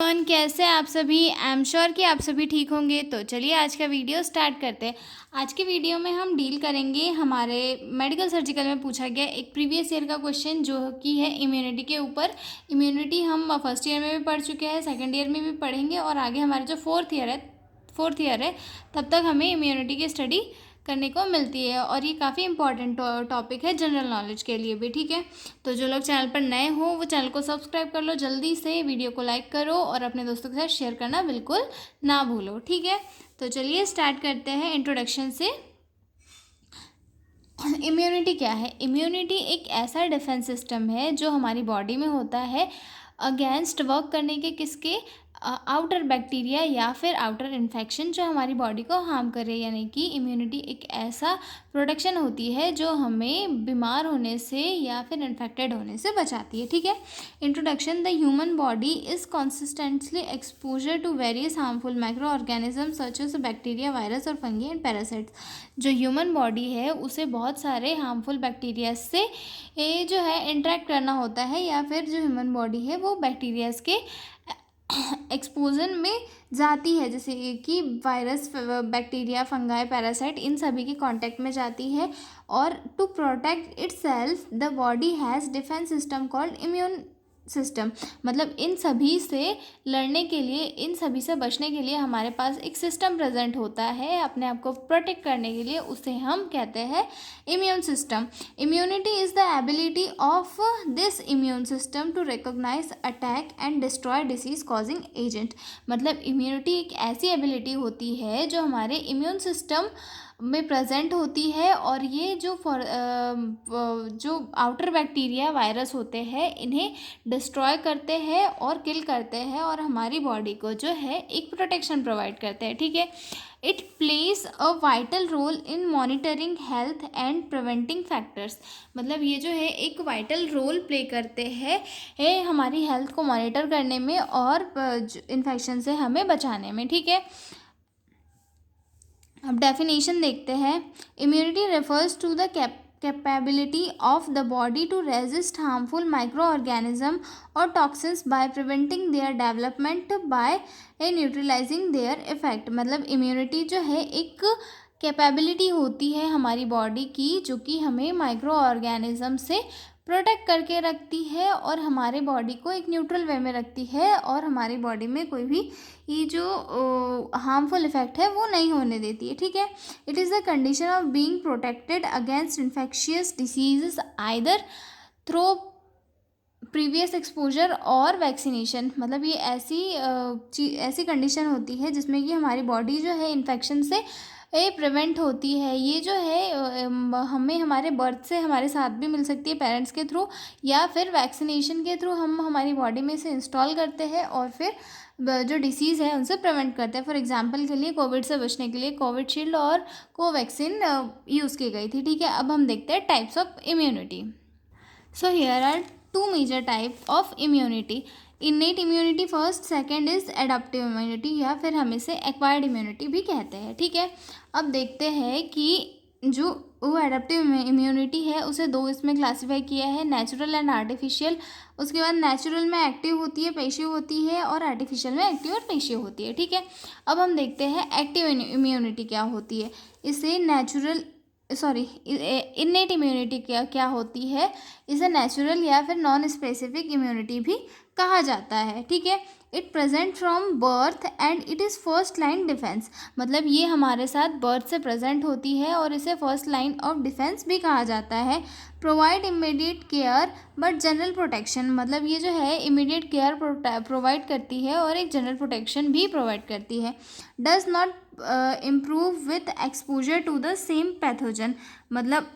कैसे आप सभी। आई एम श्योर कि आप सभी ठीक होंगे। तो चलिए आज का वीडियो स्टार्ट करते हैं। आज के वीडियो में हम डील करेंगे हमारे मेडिकल सर्जिकल में पूछा गया एक प्रीवियस ईयर का क्वेश्चन जो कि है इम्यूनिटी के ऊपर। इम्यूनिटी हम फर्स्ट ईयर में भी पढ़ चुके हैं, सेकेंड ईयर में भी पढ़ेंगे और आगे हमारे जो फोर्थ ईयर है तब तक हमें इम्यूनिटी की स्टडी करने को मिलती है और ये काफ़ी इंपॉर्टेंट टॉपिक है जनरल नॉलेज के लिए भी। ठीक है, तो जो लोग चैनल पर नए हो वो चैनल को सब्सक्राइब कर लो, जल्दी से वीडियो को लाइक करो और अपने दोस्तों के साथ शेयर करना बिल्कुल ना भूलो। ठीक है, तो चलिए स्टार्ट करते हैं इंट्रोडक्शन से। इम्यूनिटी क्या है? इम्यूनिटी एक ऐसा डिफेंस सिस्टम है जो हमारी बॉडी में होता है अगेंस्ट वर्क करने के किसके आउटर बैक्टीरिया या फिर आउटर इन्फेक्शन जो हमारी बॉडी को हार्म करे। यानी कि इम्यूनिटी एक ऐसा प्रोटेक्शन होती है जो हमें बीमार होने से या फिर इन्फेक्टेड होने से बचाती है। ठीक है, introduction. The human body is consistently exposure to various harmful micro organism such as bacteria, virus और फंगी एंड पैरासाइट्स। जो ह्यूमन बॉडी है उसे बहुत सारे हार्मफुल बैक्टीरिया से जो है इंटरेक्ट करना होता है या फिर जो ह्यूमन बॉडी है वो बैक्टीरियाज के एक्सपोजन में जाती है, जैसे कि वायरस, बैक्टीरिया, फंगाई, पैरासाइट, इन सभी के कांटेक्ट में जाती है। और to protect itself the body has defence system called immune system. मतलब इन सभी से लड़ने के लिए, इन सभी से बचने के लिए हमारे पास एक सिस्टम प्रेजेंट होता है अपने आप को प्रोटेक्ट करने के लिए, उसे हम कहते हैं immune system. Immunity is the ability of this immune system to recognise, attack and destroy disease causing agent. मतलब इम्यूनिटी एक ऐसी एबिलिटी होती है जो हमारे इम्यून सिस्टम में प्रेजेंट होती है और ये जो आउटर बैक्टीरिया, वायरस होते हैं इन्हें डिस्ट्रॉय करते हैं और किल करते हैं और हमारी बॉडी को जो है एक प्रोटेक्शन प्रोवाइड करते हैं। ठीक है, it plays a vital role in monitoring health and preventing factors. मतलब ये जो है एक वाइटल रोल प्ले करते हैं हमारी हेल्थ को मॉनिटर करने में और इन्फेक्शन से हमें बचाने में। ठीक है, अब डेफिनेशन देखते हैं। Immunity refers to the capability of the body to resist harmful microorganism or toxins by preventing their development by neutralizing their effect। मतलब इम्यूनिटी जो है एक कैपेबिलिटी होती है हमारी बॉडी की जो कि हमें माइक्रो ऑर्गेनिज्म से प्रोटेक्ट करके रखती है और हमारे बॉडी को एक न्यूट्रल वे में रखती है और हमारी बॉडी में कोई भी ये जो हार्मफुल इफेक्ट है वो नहीं होने देती है। ठीक है, it is the condition of being protected against infectious diseases either through previous exposure और वैक्सीनेशन। मतलब ये ऐसी कंडीशन होती है जिसमें कि हमारी बॉडी जो है इन्फेक्शन से प्रिवेंट होती है। ये जो है हमें हमारे बर्थ से हमारे साथ भी मिल सकती है पेरेंट्स के थ्रू या फिर वैक्सीनेशन के थ्रू हम हमारी बॉडी में इसे इंस्टॉल करते हैं और फिर जो डिसीज़ है उनसे प्रिवेंट करते हैं। फॉर एग्जांपल के लिए कोविड से बचने के लिए कोविशील्ड और कोवैक्सीन यूज़ की गई थी। ठीक है, अब हम देखते हैं types of immunity. So here are two major type of immunity. Innate immunity first, second is adaptive immunity या फिर हम इसे एक्वायर्ड इम्यूनिटी भी कहते हैं। ठीक है, अब देखते हैं कि जो वो एडाप्टिव इम्यूनिटी है उसे दो इसमें क्लासीफाई किया है, नेचुरल एंड आर्टिफिशियल। उसके बाद नेचुरल में एक्टिव होती है, पेशिव होती है और आर्टिफिशियल में एक्टिव और पेशिव होती है। ठीक है, अब हम देखते हैं एक्टिव इम्यूनिटी क्या होती है। इसे इन्नेट इम्यूनिटी क्या होती है, इसे नेचुरल या फिर नॉन स्पेसिफिक इम्यूनिटी भी कहा जाता है। ठीक है, it present from birth and it is first line defence. मतलब ये हमारे साथ बर्थ से प्रेजेंट होती है और इसे फर्स्ट लाइन ऑफ डिफेंस भी कहा जाता है। Provide immediate care but general protection. मतलब ये जो है इमीडिएट केयर प्रोवाइड करती है और एक जनरल प्रोटेक्शन भी प्रोवाइड करती है। Does not improve with exposure to the same pathogen. मतलब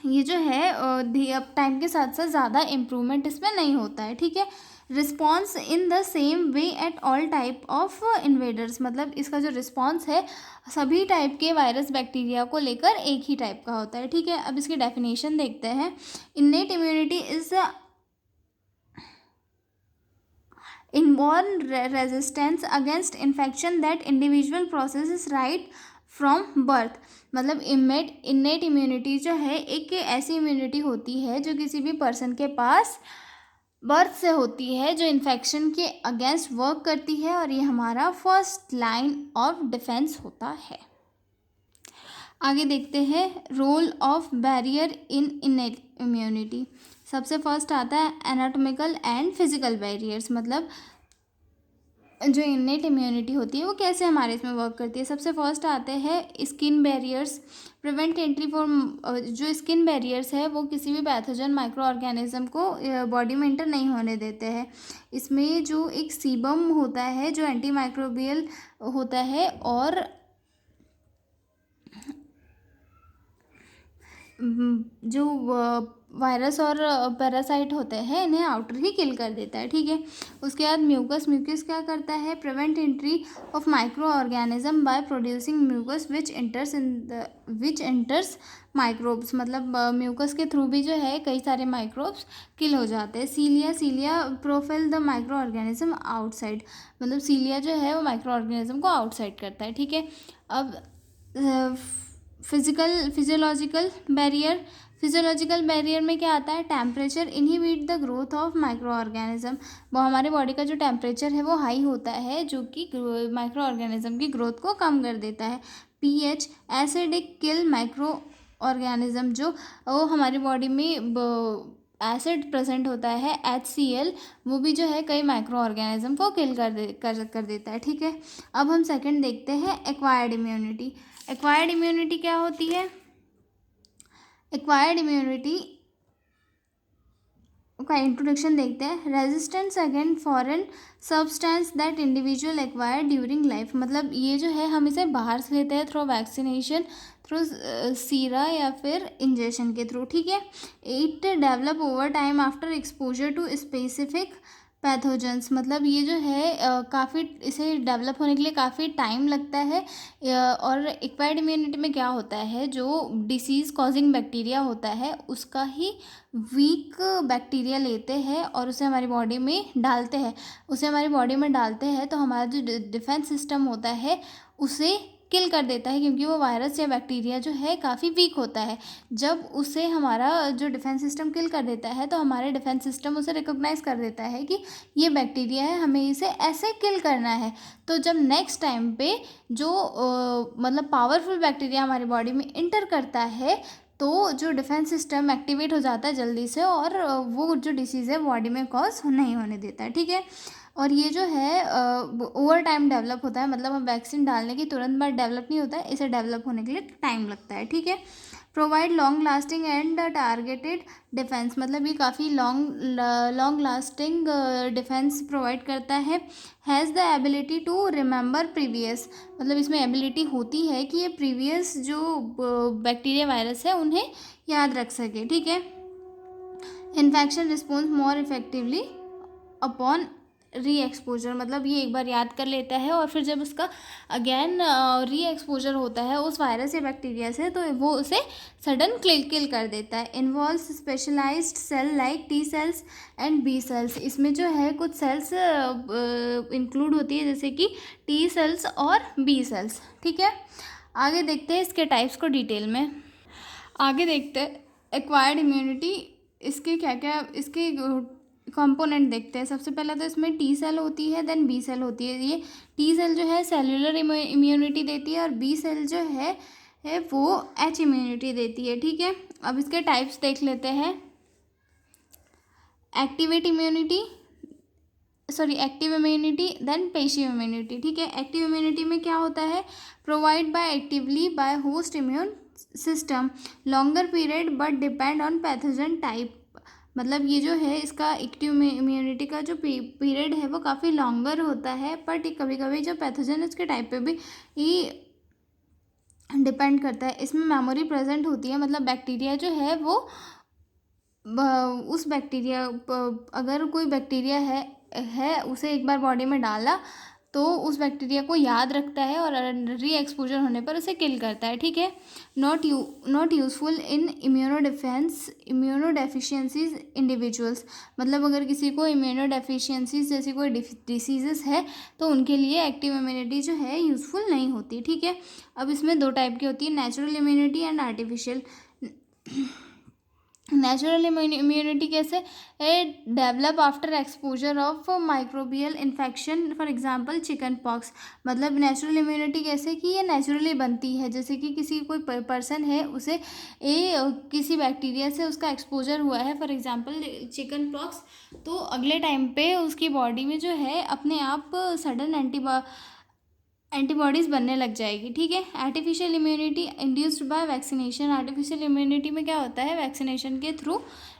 ये जो है अब टाइम के साथ साथ ज़्यादा इम्प्रूवमेंट इसमें नहीं होता है। ठीक है, response in the same way at all type of invaders. मतलब इसका जो रिस्पॉन्स है सभी टाइप के वायरस बैक्टीरिया को लेकर एक ही टाइप का होता है। ठीक है, अब इसकी डेफिनेशन देखते हैं। Innate immunity is inborn resistance against infection that individual process right from birth. मतलब इन्नेट इम्यूनिटी जो है एक ऐसी इम्यूनिटी होती है जो किसी भी पर्सन के पास बर्थ से होती है, जो इन्फेक्शन के अगेंस्ट वर्क करती है, और ये हमारा फर्स्ट लाइन ऑफ डिफेंस होता है। आगे देखते हैं role of barrier in innate immunity. सबसे फर्स्ट आता है एनाटॉमिकल एंड फिजिकल बैरियर्स, मतलब जो इनेट इम्यूनिटी होती है वो कैसे हमारे इसमें वर्क करती है। सबसे फर्स्ट आते हैं skin barriers, prevent entry for, जो स्किन बैरियर्स है वो किसी भी पैथोजन माइक्रो ऑर्गेनिज्म को बॉडी में एंटर नहीं होने देते हैं। इसमें जो एक सीबम होता है जो एंटी माइक्रोबियल होता है, और जो वायरस और पैरासाइट होते हैं इन्हें आउटर ही किल कर देता है, ठीक है। उसके बाद म्यूकस क्या करता है, prevent entry of micro organism by producing mucus which enters microbes, मतलब म्यूकस के थ्रू भी जो है कई सारे माइक्रोब्स किल हो जाते हैं। Cilia profile the microorganism outside, मतलब सीलिया जो है वो माइक्रो ऑर्गेनिज्म को आउटसाइड करता है, ठीक है। अब फिजियोलॉजिकल बैरियर में क्या आता है, temperature inhibit the growth of micro organism, वो हमारे बॉडी का जो टेम्परेचर है वो हाई होता है जो कि माइक्रो ऑर्गेनिज्म की ग्रोथ को कम कर देता है। पीएच एसिडिक किल माइक्रो ऑर्गेनिज्म, जो वो हमारी बॉडी में एसिड प्रेजेंट होता है HCl, वो भी जो है कई माइक्रो ऑर्गेनिज्म को किल कर देता है, ठीक है। अब हम सेकंड देखते हैं एक्वायर्ड इम्यूनिटी। एक्वायर्ड इम्यूनिटी क्या होती है, एक्वायर्ड इम्यूनिटी का इंट्रोडक्शन देखते हैं। Resistance against foreign substance that individual acquired during life, मतलब ये जो है हम इसे बाहर से लेते हैं थ्रू वैक्सीनेशन, थ्रू सीरा या फिर इंजेक्शन के थ्रू, ठीक है। It develop over time after exposure to specific pathogens, मतलब ये जो है काफ़ी इसे डेवलप होने के लिए काफ़ी टाइम लगता है। और एक्वायर्ड इम्यूनिटी में क्या होता है, जो डिसीज़ कॉजिंग बैक्टीरिया होता है उसका ही वीक बैक्टीरिया लेते हैं और उसे हमारी बॉडी में डालते हैं, तो हमारा जो डिफेंस सिस्टम होता है उसे किल कर देता है, क्योंकि वो वायरस या बैक्टीरिया जो है काफ़ी वीक होता है। जब उसे हमारा जो डिफेंस सिस्टम किल कर देता है तो हमारे डिफेंस सिस्टम उसे रिकॉग्नाइज कर देता है कि ये बैक्टीरिया है, हमें इसे ऐसे किल करना है। तो जब नेक्स्ट टाइम पे जो मतलब पावरफुल बैक्टीरिया हमारी बॉडी में इंटर करता है तो जो डिफेंस सिस्टम एक्टिवेट हो जाता है जल्दी से, और वो जो डिसीज़ है बॉडी में कॉज नहीं होने देता है, ठीक है। और ये जो है ओवर टाइम डेवलप होता है, मतलब हम वैक्सीन डालने की तुरंत बाद डेवलप नहीं होता है, इसे डेवलप होने के लिए टाइम लगता है, ठीक है। Provide long lasting and targeted defence, मतलब ये काफ़ी लॉन्ग लास्टिंग डिफेंस प्रोवाइड करता है। Has the ability to remember previous, मतलब इसमें एबिलिटी होती है कि ये प्रीवियस जो बैक्टीरिया वायरस है उन्हें याद रख सके, ठीक है। Infection response more effectively upon री एक्सपोजर, मतलब ये एक बार याद कर लेता है और फिर जब उसका अगेन री एक्सपोजर होता है उस वायरस या बैक्टीरिया से तो वो उसे सडन किल कर देता है। Involves specialised cell like T cells and B cells, इसमें जो है कुछ सेल्स इंक्लूड होती है जैसे कि टी सेल्स और बी सेल्स, ठीक है। आगे देखते हैं इसके टाइप्स को डिटेल में। आगे देखते हैं एक्वायर्ड इम्यूनिटी, इसके क्या क्या इसके कंपोनेंट देखते हैं। सबसे पहला तो इसमें टी सेल होती है, देन बी सेल होती है। ये टी सेल जो है सेल्यूलर इम्यूनिटी देती है और बी सेल जो है वो एच इम्यूनिटी देती है, ठीक है। अब इसके टाइप्स देख लेते हैं। Active immunity then passive immunity, ठीक है। एक्टिव इम्यूनिटी में क्या होता है, provide by actively by host immune system longer period but depend on pathogen type, मतलब ये जो है इसका एक्टिव इम्यूनिटी का जो पीरियड है वो काफ़ी लॉन्गर होता है, बट कभी कभी जो पैथोजन उसके टाइप पे भी ये डिपेंड करता है। इसमें मेमोरी प्रेजेंट होती है, मतलब बैक्टीरिया जो है वो उस बैक्टीरिया अगर कोई बैक्टीरिया है उसे एक बार बॉडी में डाला तो उस बैक्टीरिया को याद रखता है और री एक्सपोजर होने पर उसे किल करता है, ठीक है। Not useful in immunodeficiencies individuals, मतलब अगर किसी को इम्यूनोडेफिशिएंसीज जैसी कोई डिसीजेस है तो उनके लिए एक्टिव इम्यूनिटी जो है यूजफुल नहीं होती, ठीक है। अब इसमें दो टाइप की होती है, natural immunity and artificial. Natural immunity कैसे develop after exposure of microbial infection, for example chicken pox. मतलब नेचुरल इम्यूनिटी कैसे कि ये नेचुरली बनती है, जैसे कि किसी कोई पर्सन है उसे किसी बैक्टीरिया से उसका एक्सपोजर हुआ है, फॉर एग्जांपल चिकन पॉक्स, तो अगले टाइम पे उसकी बॉडी में जो है अपने आप सडन एंटीबॉडीज़ बनने लग जाएगी। ठीक है। Artificial immunity induced by vaccination. Artificial immunity में क्या होता है, वैक्सीनेशन के थ्रू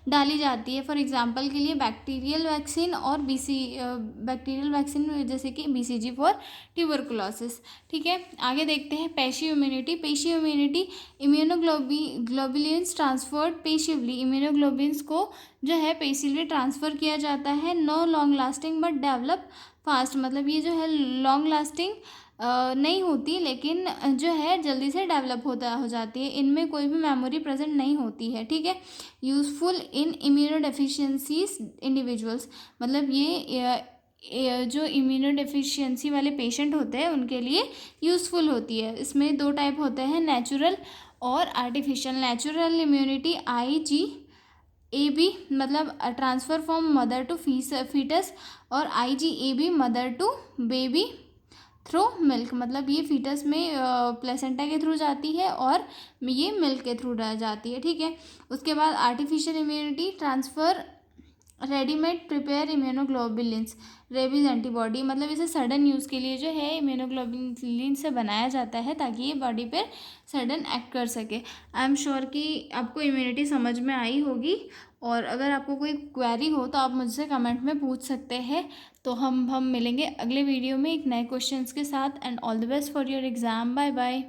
डाली जाती है। फॉर एग्जांपल के लिए बैक्टीरियल वैक्सीन और बैक्टीरियल वैक्सीन जैसे कि BCG फॉर ट्यूबरकुलोसिस। ठीक है। आगे देखते हैं passive immunity. Passive immunity globulins transferred passively. Immunoglobins को जो है पेसिवली ट्रांसफ़र किया जाता है। No long lasting but develop fast. मतलब ये जो है लॉन्ग लास्टिंग नहीं होती, लेकिन जो है जल्दी से डेवलप हो जाती है। इनमें कोई भी मेमोरी प्रेजेंट नहीं होती है। ठीक है। Useful in immunodeficiencies individuals. मतलब ये जो इम्यूनोडेफिशिएंसी वाले पेशेंट होते हैं उनके लिए यूज़फुल होती है। इसमें 2 टाइप होते हैं, नेचुरल और आर्टिफिशियल। नेचुरल इम्यूनिटी IgA मतलब transfer from mother to foetus, और IgAb mother to baby through milk. मतलब ये फीटस में प्लेसेंटा के थ्रू जाती है और ये मिल्क के थ्रू जाती है। ठीक है। उसके बाद artificial immunity transfer readymade prepare immunoglobulins rabies antibody. मतलब इसे सडन यूज़ के लिए जो है इम्यूनोग्लोबुलिन से बनाया जाता है ताकि ये बॉडी पर सडन एक्ट कर सके। आई एम श्योर कि आपको इम्यूनिटी समझ में आई होगी, और अगर आपको कोई क्वेरी हो तो आप मुझसे कमेंट में पूछ सकते हैं। तो हम मिलेंगे अगले वीडियो में एक नए क्वेश्चंस के साथ। And all the best for your exam. Bye bye.